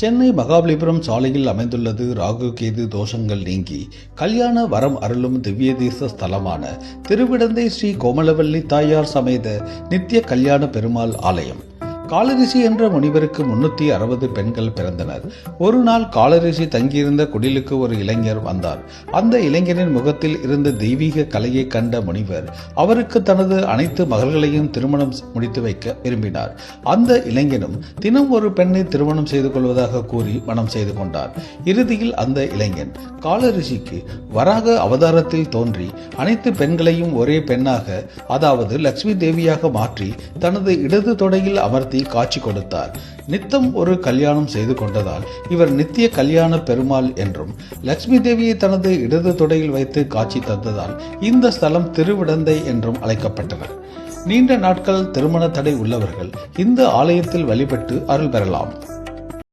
சென்னை மகாபலிபுரம் சாலையில் அமைந்துள்ளது ராகு கேது தோஷங்கள் நீங்கி கல்யாண வரம் அருளும் திவ்ய தேச ஸ்தலமான திருவிடந்தை ஸ்ரீ கோமலவல்லி தாயார் சமேத நித்திய கல்யாண பெருமாள் ஆலயம். காலரிஷி என்ற முனிவருக்கு 360 பெண்கள் பிறந்தனர். ஒரு நாள் காலரிஷி தங்கியிருந்த குடிலுக்கு ஒரு இளைஞர் வந்தார். அந்த இளைஞரின் முகத்தில் இருந்த தெய்வீக கலையை கண்ட முனிவர் அவருக்கு தனது அனைத்து மகள்களையும் திருமணம் முடித்து வைக்க விரும்பினார். அந்த இளைஞனும் தினம் ஒரு பெண்ணை திருமணம் செய்து கொள்வதாக கூறி மனம் செய்து கொண்டார். இறுதியில் அந்த இளைஞன் காலரிஷிக்கு வராக அவதாரத்தில் தோன்றி அனைத்து பெண்களையும் ஒரே பெண்ணாக, அதாவது லட்சுமி தேவியாக மாற்றி தனது இடது தொடையில் அமர்த்தி காட்சி கொடுத்தார். நித்தம் ஒரு கல்யாணம் செய்து கொண்டதால் இவர் நித்திய கல்யாண பெருமாள் என்றும், லட்சுமி தேவியை தனது இடது தொடையில் வைத்து காட்சி தந்ததால் இந்த ஸ்தலம் திருவிடந்தை என்றும் அழைக்கப்பட்டனர். நீண்ட நாட்கள் திருமண தடை உள்ளவர்கள் இந்த ஆலயத்தில் வழிபட்டு அருள் பெறலாம்.